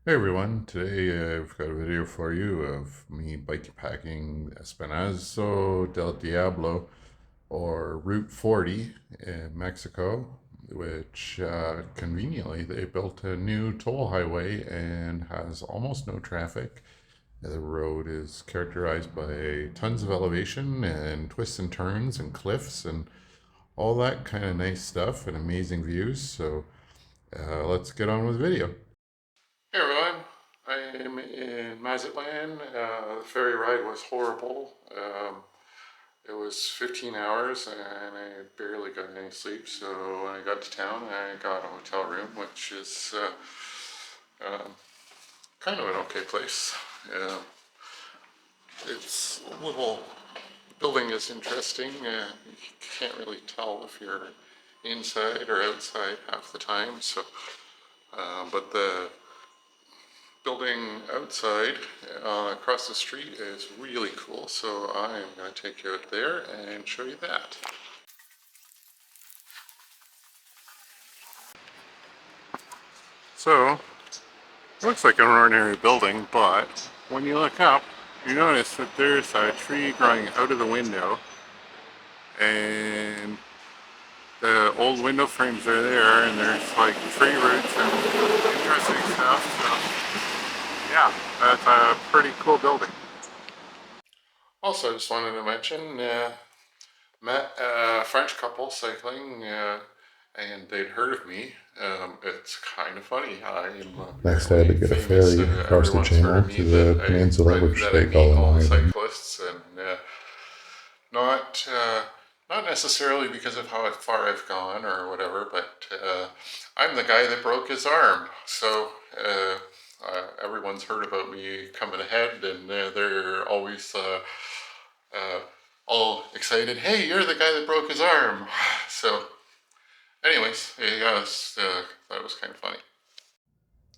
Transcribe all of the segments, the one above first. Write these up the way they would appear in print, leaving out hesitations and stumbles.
Hey everyone, today I've got a video for you of me bikepacking Espinazo del Diablo or Route 40 in Mexico, which conveniently they built a new toll highway and has almost no traffic. The road is characterized by tons of elevation and twists and turns and cliffs and all that kind of nice stuff and amazing views. So let's get on with the video. Hey everyone, I am in Mazatlan. The ferry ride was horrible. It was 15 hours and I barely got any sleep. So when I got to town, I got a hotel room, which is um, kind of an okay place. Uh, it's a little, the building is interesting. You can't really tell if you're inside or outside half the time. So, but the building outside across the street is really cool, so I am going to take you out there and show you that. So, it looks like an ordinary building, but when you look up, you notice that there's a tree growing out of the window, and the old window frames are there, and there's like tree roots and interesting stuff, so yeah, that's a pretty cool building. Also, I just wanted to mention, met a French couple cycling, and they'd heard of me. It's kind of funny. I'm Next, I had to apparently get a famous. ferry across the Everyone's heard of channel me to the peninsula, which that I they meet call an all the island. cyclists, and not not necessarily because of how far I've gone or whatever, but I'm the guy that broke his arm. So everyone's heard about me coming ahead, and they're always uh, all excited. Hey, you're the guy that broke his arm. So, anyways, yeah, that was kind of funny.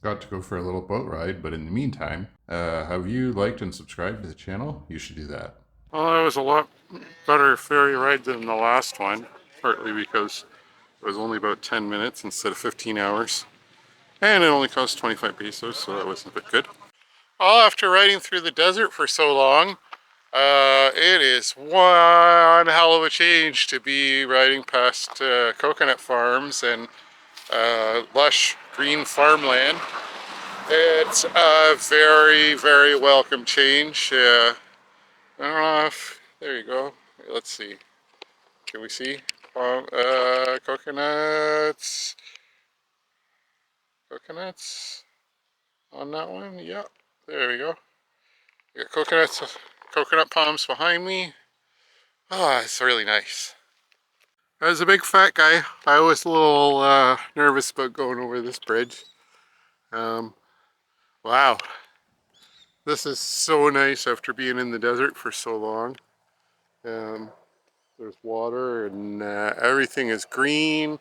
Got to go for a little boat ride, but in the meantime, have you liked and subscribed to the channel? You should do that. Well, it was a lot better ferry ride than the last one, partly because it was only about 10 minutes instead of 15 hours. And it only cost 25 pesos, so that wasn't a bit good. Well, after riding through the desert for so long, it is one hell of a change to be riding past coconut farms and lush green farmland. It's a very, very welcome change. I don't know if, there you go. Let's see. Can we see? Coconuts. Coconuts on that one. Yep. There we go. We got coconuts, coconut palms behind me. Ah, it's really nice. As a big fat guy, I was a little nervous about going over this bridge. Um, wow, this is so nice after being in the desert for so long. Um, there's water and everything is green.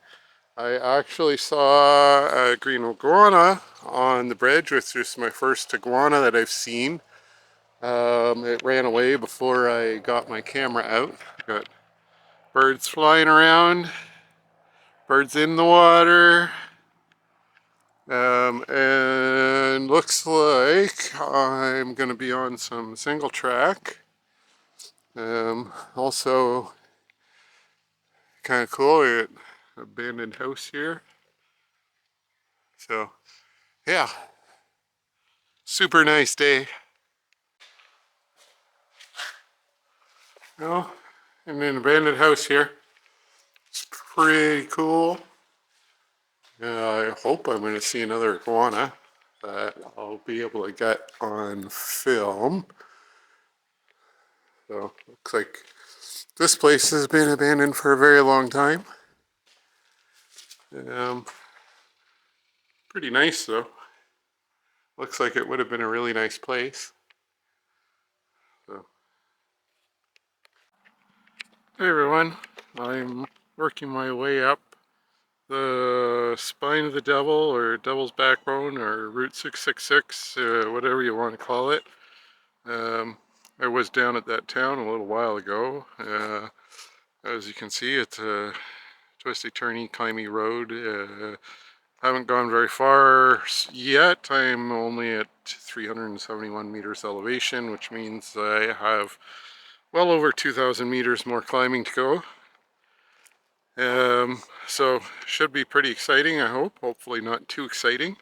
I actually saw a green iguana on the bridge, which is my first iguana that I've seen. It ran away before I got my camera out. Got birds flying around, birds in the water, and looks like I'm going to be on some single track. Also, kind of cool, we got an abandoned house here. So, yeah, super nice day. Well, in an abandoned house here. It's pretty cool. I hope I'm going to see another iguana that I'll be able to get on film. So, looks like this place has been abandoned for a very long time. Um, Pretty nice though. Looks like it would have been a really nice place. So. Hey everyone, I'm working my way up the spine of the devil, or devil's backbone, or Route 666, whatever you want to call it. I was down at that town a little while ago. As you can see, it's a twisty, turny, climby road. Haven't gone very far yet. I'm only at 371 meters elevation, which means I have well over 2,000 meters more climbing to go. So should be pretty exciting, I hope. Hopefully not too exciting.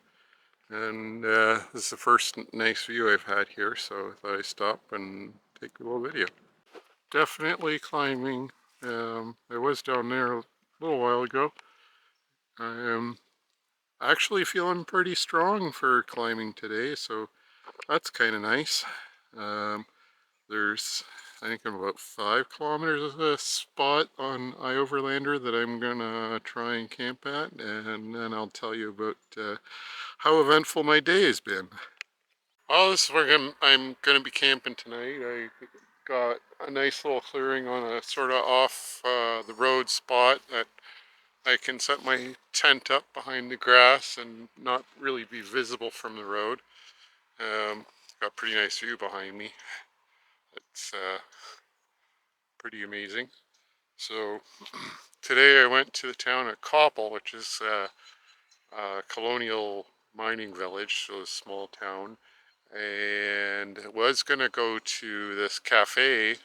And this is the first nice view I've had here, so I thought I'd stop and take a little video. Definitely climbing. I was down there a little while ago. I am actually feeling pretty strong for climbing today, so that's kind of nice. Um, there's, I think I'm about 5 kilometers of a spot on iOverlander that I'm gonna try and camp at, and then I'll tell you about how eventful my day has been. Well, this is where I'm gonna be camping tonight. I got a nice little clearing on a sort of off the road spot that I can set my tent up behind the grass and not really be visible from the road. Got a pretty nice view behind me. It's pretty amazing. So today I went to the town of Koppel, which is a colonial mining village, so a small town, and was going to go to this cafe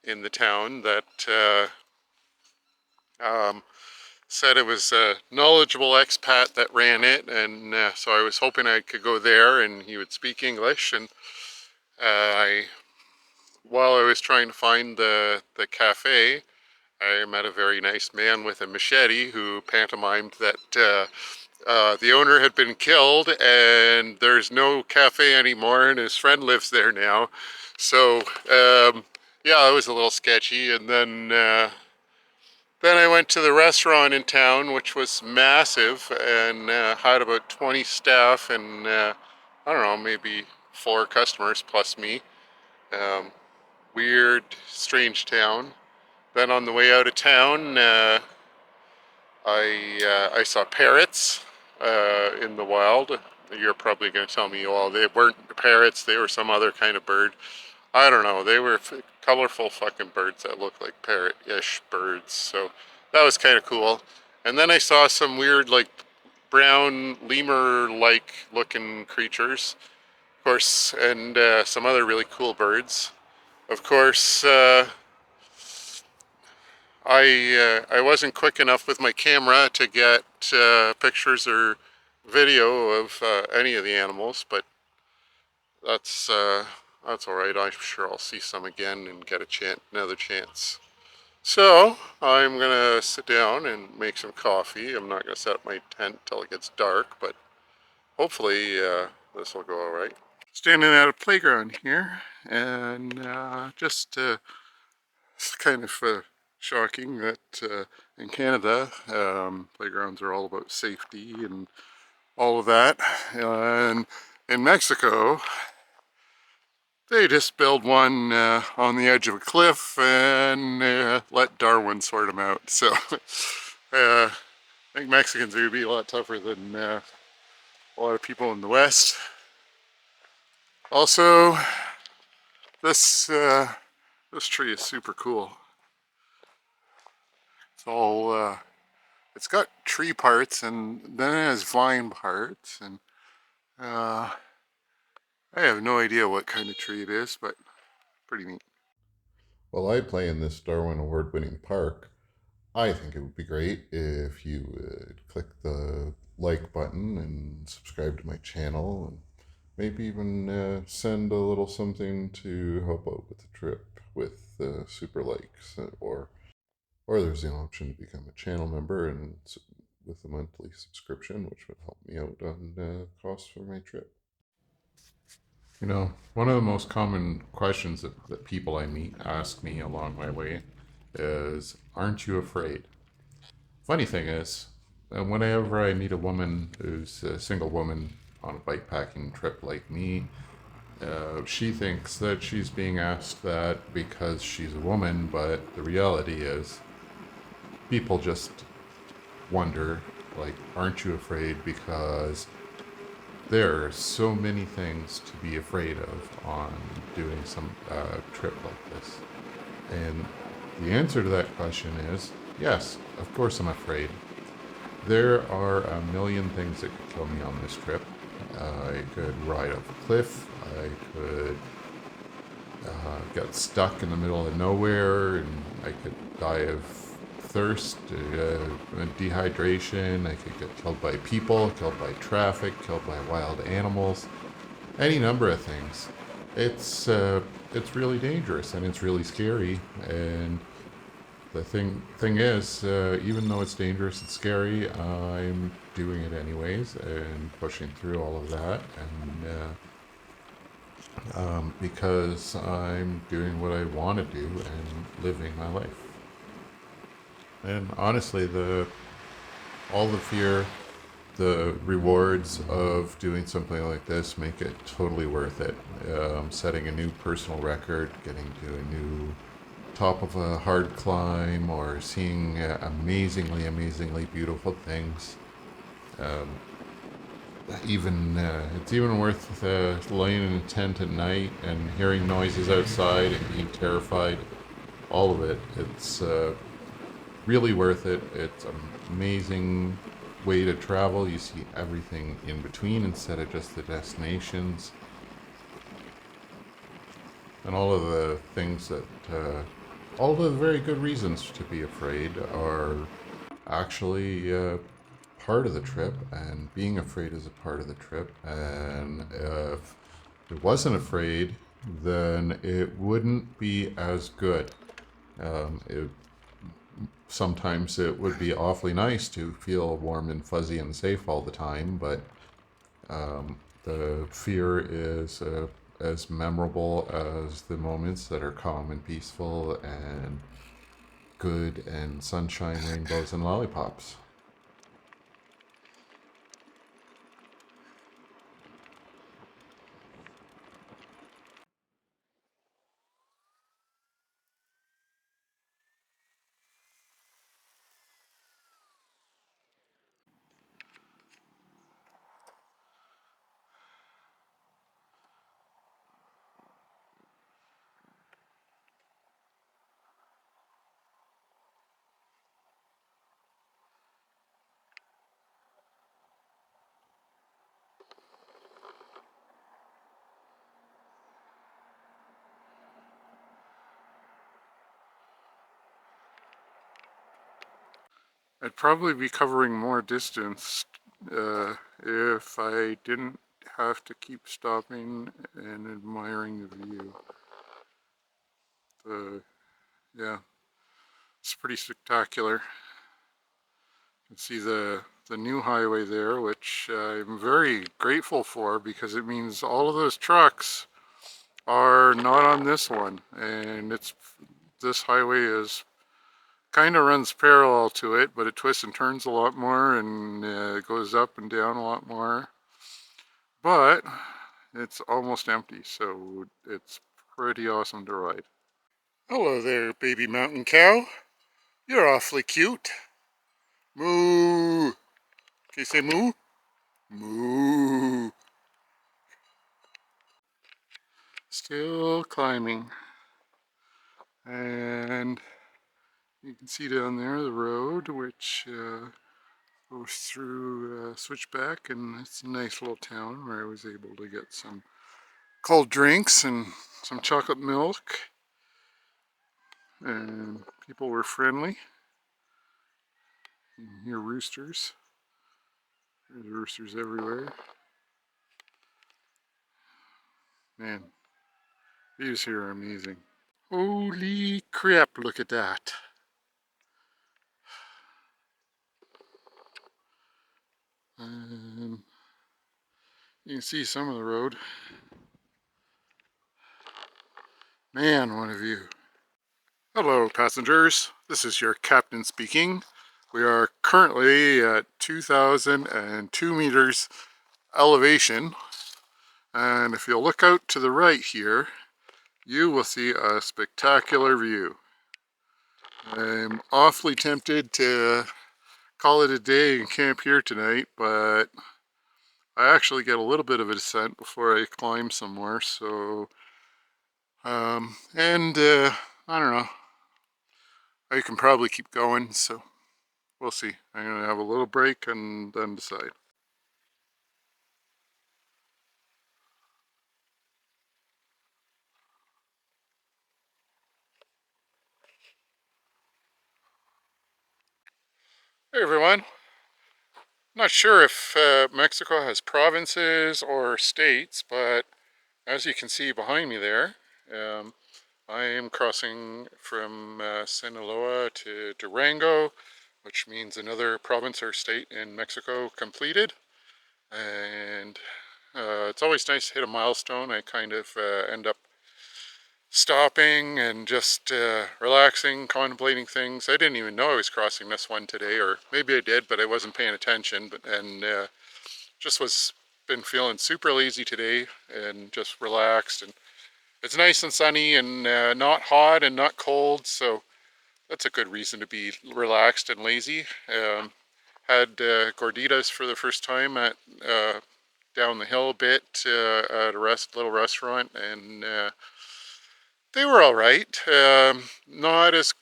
in the town that said it was a knowledgeable expat that ran it, and so I was hoping I could go there and he would speak English. And while I was trying to find the cafe, I met a very nice man with a machete who pantomimed that the owner had been killed and there's no cafe anymore and his friend lives there now. So yeah, it was a little sketchy. And then I went to the restaurant in town, which was massive and had about 20 staff and I don't know, maybe 4 customers plus me. Um, Weird, strange town. Then on the way out of town, I saw parrots in the wild. You're probably going to tell me, well, they weren't parrots, they were some other kind of bird. I don't know, they were colorful fucking birds that looked like parrot-ish birds, so that was kind of cool. And then I saw some weird, like, brown lemur-like looking creatures, of course, and some other really cool birds. Of course, I wasn't quick enough with my camera to get pictures or video of any of the animals, but that's all right. I'm sure I'll see some again and get another chance. So I'm gonna sit down and make some coffee. I'm not gonna set up my tent till it gets dark, but hopefully this will go all right. Standing at a playground here, and just it's kind of shocking that in Canada, playgrounds are all about safety and all of that. And in Mexico, they just build one on the edge of a cliff and let Darwin sort them out. So I think Mexicans would be a lot tougher than a lot of people in the West. Also, this this tree is super cool. It's all it's got tree parts and then it has vine parts, and I have no idea what kind of tree it is, but pretty neat. While I play in this Darwin Award winning park, I think it would be great if you would click the like button and subscribe to my channel, and maybe even send a little something to help out with the trip with super likes, or there's the option to become a channel member and with a monthly subscription, which would help me out on costs for my trip. You know, one of the most common questions that people I meet ask me along my way is, aren't you afraid? Funny thing is, whenever I meet a woman who's a single woman on a bikepacking trip like me, she thinks that she's being asked that because she's a woman, but the reality is people just wonder, like, aren't you afraid? Because there are so many things to be afraid of on doing some trip like this. And the answer to that question is yes, of course I'm afraid. There are a million things that could kill me on this trip. I could ride off a cliff. I could get stuck in the middle of nowhere, and I could die of thirst, dehydration. I could get killed by people, killed by traffic, killed by wild animals, any number of things. It's really dangerous and it's really scary. And the thing is, even though it's dangerous and scary, I'm doing it anyways and pushing through all of that. And because I'm doing what I want to do and living my life. And honestly, the all the fear, the rewards of doing something like this make it totally worth it. Setting a new personal record, getting to a new top of a hard climb, or seeing amazingly beautiful things. Um, even it's even worth laying in a tent at night and hearing noises outside and being terrified. All of it. It's really worth it. It's an amazing way to travel. You see everything in between instead of just the destinations. And all of the things that, all of the very good reasons to be afraid are actually part of the trip, and being afraid is a part of the trip. And if it wasn't afraid, then it wouldn't be as good. It sometimes it would be awfully nice to feel warm and fuzzy and safe all the time, but the fear is as memorable as the moments that are calm and peaceful and good and sunshine, rainbows, and lollipops. I'd probably be covering more distance if I didn't have to keep stopping and admiring the view. The Yeah, it's pretty spectacular. You can see the new highway there, which I'm very grateful for, because it means all of those trucks are not on this one, and this highway is kind of runs parallel to it, but it twists and turns a lot more, and it goes up and down a lot more. But it's almost empty, so it's pretty awesome to ride. Hello there, baby mountain cow. You're awfully cute. Moo. Can you say moo? Moo. Still climbing. And you can see down there the road, which goes through Switchback, and it's a nice little town where I was able to get some cold drinks and some chocolate milk, and people were friendly. You can hear roosters. There's roosters everywhere. Man, views here are amazing. Holy crap, look at that. You can see some of the road. Man, what a view. Hello passengers, this is your captain speaking. We are currently at 2,002 meters elevation, and if you'll look out to the right here, you will see a spectacular view. I'm awfully tempted to call it a day and camp here tonight, but I actually get a little bit of a descent before I climb some more, so I don't know, I can probably keep going, so we'll see. I'm going to have a little break and then decide. Hey everyone. Not sure if Mexico has provinces or states, but as you can see behind me there, um, I am crossing from Sinaloa to Durango, which means another province or state in Mexico completed. And it's always nice to hit a milestone. I kind of end up stopping and just relaxing, contemplating things. I didn't even know I was crossing this one today, or maybe I did, but I wasn't paying attention. And just was been feeling super lazy today and just relaxed. And it's nice and sunny and not hot and not cold, so that's a good reason to be relaxed and lazy. Had gorditas for the first time at down the hill a bit at a little restaurant, and they were all right. Not as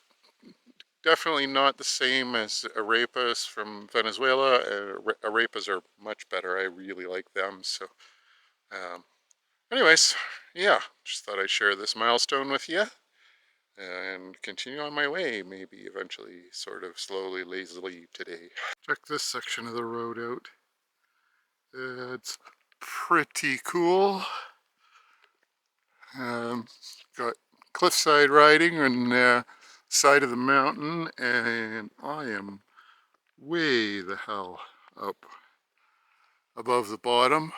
Definitely not the same as arepas from Venezuela. Arepas are much better. I really like them. So, um, anyways, yeah, just thought I'd share this milestone with you and continue on my way. Maybe eventually, sort of slowly, lazily today. Check this section of the road out. It's pretty cool. Got cliffside riding on the side of the mountain, and I am way the hell up above the bottom.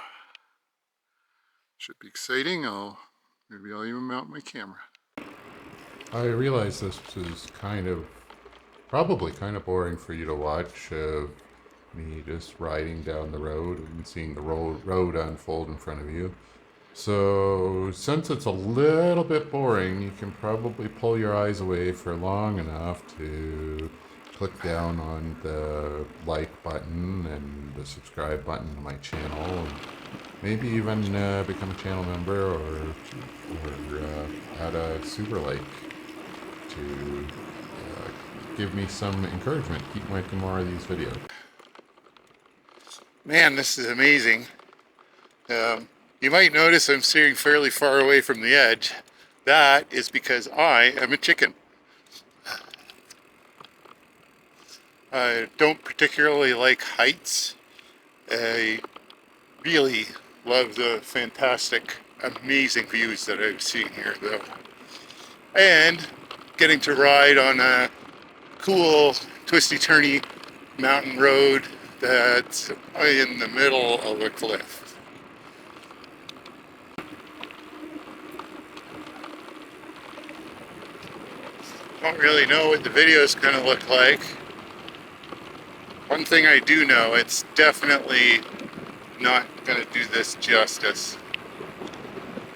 Should be exciting. Maybe I'll even mount my camera. I realize this is probably kind of boring for you to watch. Me just riding down the road and seeing the road unfold in front of you. So, since it's a little bit boring, you can probably pull your eyes away for long enough to click down on the like button and the subscribe button to my channel, and maybe even become a channel member or add a super like to give me some encouragement. Keep making more of these videos. Man, this is amazing. You might notice I'm steering fairly far away from the edge. That is because I am a chicken. I don't particularly like heights. I really love the fantastic, amazing views that I'm seeing here though. And getting to ride on a cool, twisty-turny mountain road that's in the middle of a cliff. Don't really know what the video is going to look like. One thing I do know, it's definitely not going to do this justice.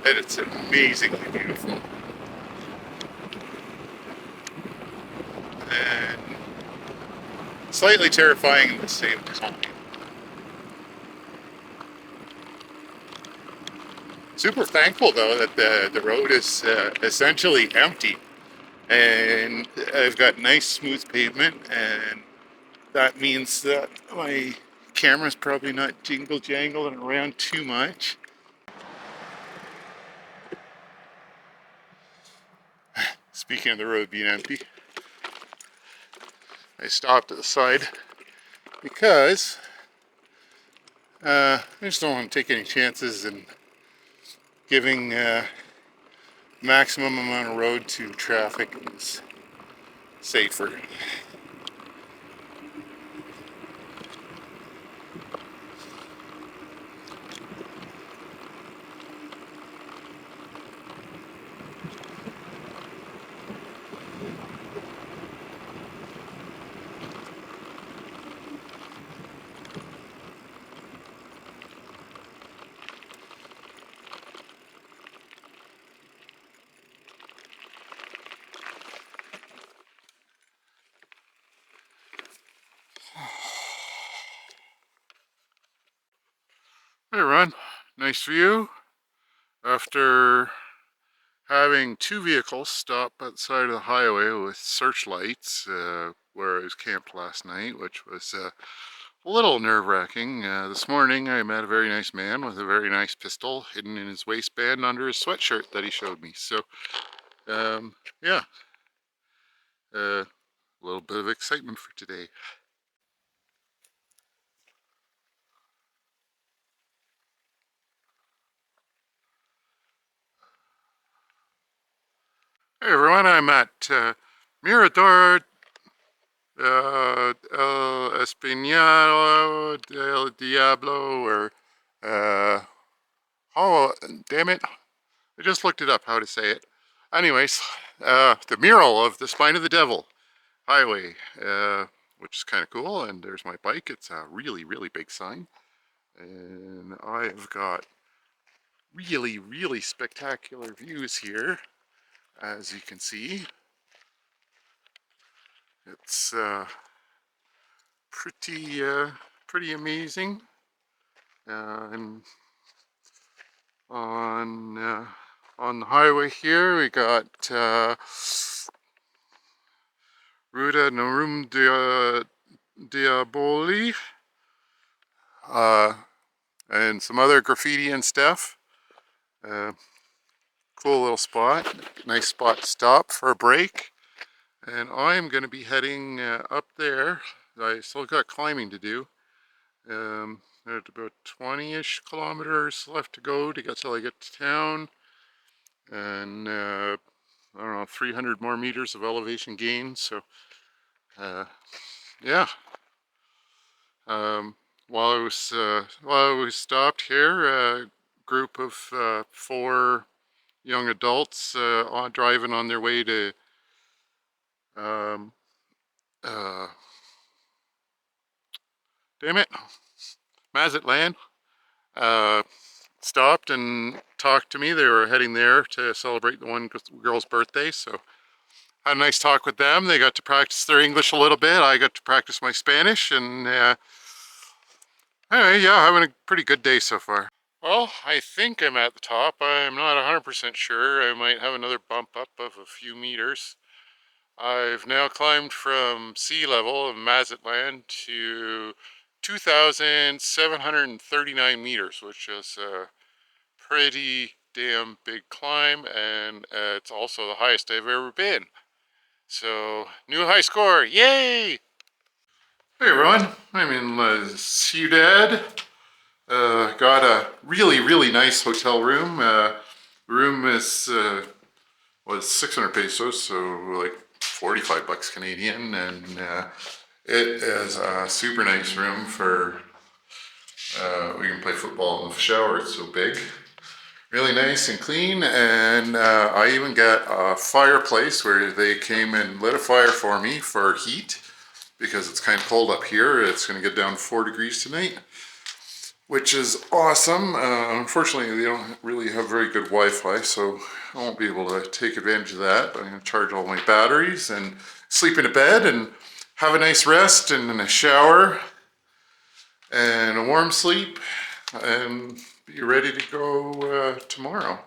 And it's amazingly beautiful. And slightly terrifying at the same time. Super thankful though that the road is essentially empty. And I've got nice smooth pavement, and that means that my camera's probably not jingle-jangling around too much. Speaking of the road being empty, I stopped at the side because I just don't want to take any chances in giving maximum amount of road to traffic is safer. Hey Ron, nice view after having two vehicles stop at the side of the highway with searchlights where I was camped last night, which was a little nerve-wracking. This morning I met a very nice man with a very nice pistol hidden in his waistband under his sweatshirt that he showed me. So, yeah, a little bit of excitement for today. Hey everyone, I'm at Mirador El Espinosa del Diablo, or oh, damn it, I just looked it up how to say it. Anyways, the mural of the Spine of the Devil highway, which is kind of cool, and there's my bike. It's a really, really big sign, and I've got really, really spectacular views here, as you can see. It's pretty amazing. And on the highway here, we got Ruta Norum Diaboli, and some other graffiti and stuff. Cool little spot. Nice spot to stop for a break. And I'm going to be heading up there. I still got climbing to do. There's about 20-ish kilometers left to go to get till I get to town. And I don't know, 300 more meters of elevation gain. So, yeah. While I was stopped here, a group of 4 young adults driving on their way to um, uh, damn it, Mazatlan, uh, stopped and talked to me. They were heading there to celebrate the one girl's birthday, so had a nice talk with them. They got to practice their English a little bit. I got to practice my Spanish, and anyway, yeah, having a pretty good day so far. Well, I think I'm at the top. I'm not 100% sure. I might have another bump up of a few meters. I've now climbed from sea level of Mazatlan to 2,739 meters, which is a pretty damn big climb, and it's also the highest I've ever been. So, new high score, yay! Hey everyone, I'm in La Ciudad. Got a really, really nice hotel room. Room is was 600 pesos, so like 45 bucks Canadian, and it is a super nice room for we can play football in the shower. It's so big, really nice and clean, and I even got a fireplace where they came and lit a fire for me for heat because it's kind of cold up here. It's going to get down to 4 degrees tonight, which is awesome. Unfortunately, they don't really have very good Wi-Fi, so I won't be able to take advantage of that. But I'm going to charge all my batteries and sleep in a bed and have a nice rest and a shower and a warm sleep and be ready to go tomorrow.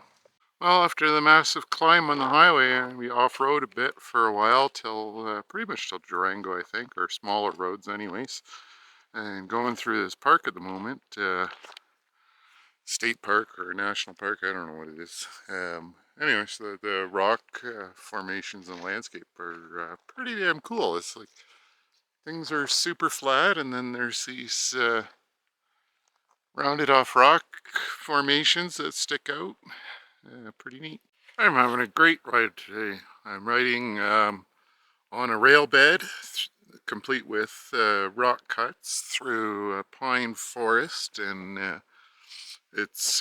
Well, after the massive climb on the highway, we off-road a bit for a while till pretty much till Durango, I think, or smaller roads anyways. And going through this park at the moment, state park or national park, I don't know what it is. Anyways, the rock formations and landscape are pretty damn cool. It's like things are super flat, and then there's these rounded off rock formations that stick out. Pretty neat. I'm having a great ride today. I'm riding on a rail bed complete with rock cuts through a pine forest, and it's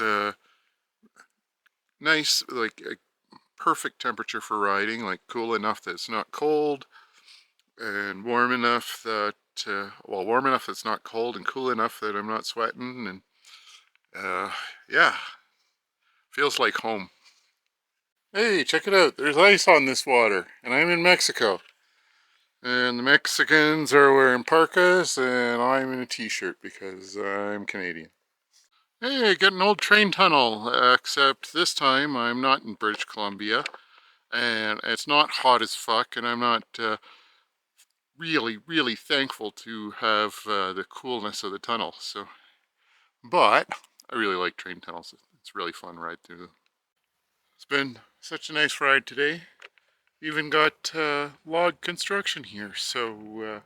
nice, like a perfect temperature for riding, like cool enough that it's not cold, and warm enough that well, warm enough that it's not cold, and cool enough that I'm not sweating, and yeah, feels like home. Hey, check it out, there's ice on this water, and I'm in Mexico. And the Mexicans are wearing parkas, and I'm in a t-shirt because I'm Canadian. Hey, get an old train tunnel, except this time I'm not in British Columbia, and it's not hot as fuck, and I'm not really thankful to have the coolness of the tunnel. So, but I really like train tunnels. It's a really fun ride through them. It's been such a nice ride today. Even got log construction here, so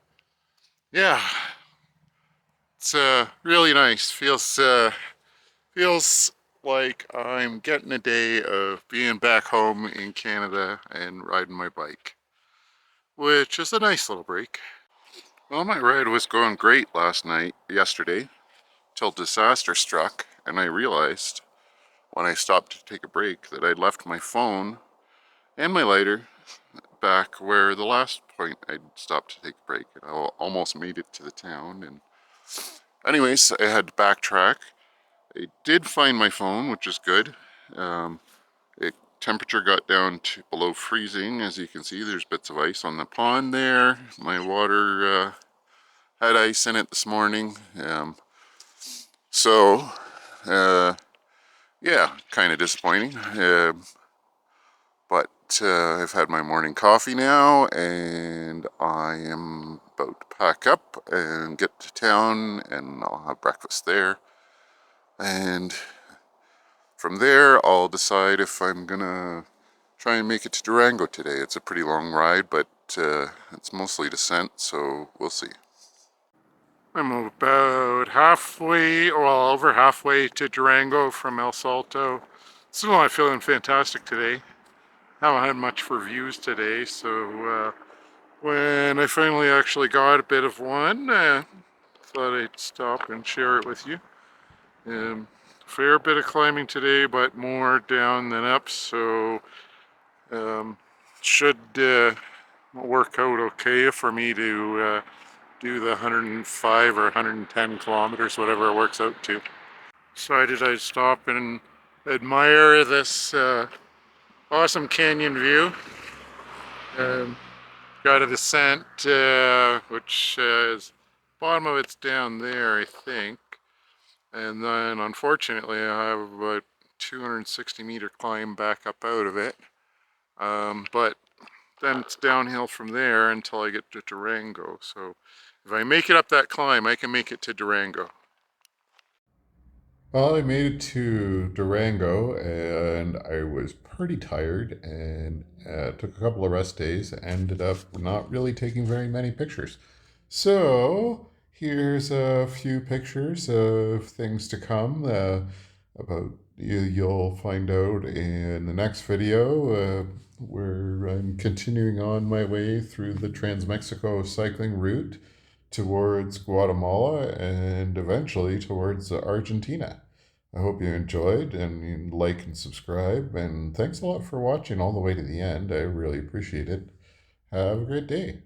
yeah, it's really nice. Feels like I'm getting a day of being back home in Canada and riding my bike, which is a nice little break. Well, my ride was going great yesterday, till disaster struck, and I realized when I stopped to take a break that I'd left my phone and my lighter back where the last point I'd stopped to take a break. And I almost made it to the town, and anyways, I had to backtrack. I did find my phone, which is good. Um, It temperature got down to below freezing. As you can see, there's bits of ice on the pond there. My water had ice in it this morning. So, uh, yeah, kind of disappointing. But I've had my morning coffee now, and I am about to pack up and get to town, and I'll have breakfast there. And from there, I'll decide if I'm gonna try and make it to Durango today. It's a pretty long ride, but it's mostly descent, so we'll see. I'm about halfway, well, over halfway to Durango from El Salto. Still not feeling fantastic today. Haven't had much for views today, so when I finally actually got a bit of one, thought I'd stop and share it with you. Fair bit of climbing today, but more down than up, so um, should work out okay for me to do the 105 or 110 kilometers, whatever it works out to. Decided I'd stop and admire this awesome canyon view. Um, got a descent, which is bottom of it's down there, I think. And then unfortunately I have about 260-meter climb back up out of it. But then it's downhill from there until I get to Durango. So if I make it up that climb, I can make it to Durango. Well, I made it to Durango and I was pretty tired and took a couple of rest days. Ended up not really taking very many pictures. So here's a few pictures of things to come about you'll find out in the next video where I'm continuing on my way through the Trans-Mexico cycling route towards Guatemala and eventually towards Argentina. I hope you enjoyed and you like and subscribe. And thanks a lot for watching all the way to the end. I really appreciate it. Have a great day.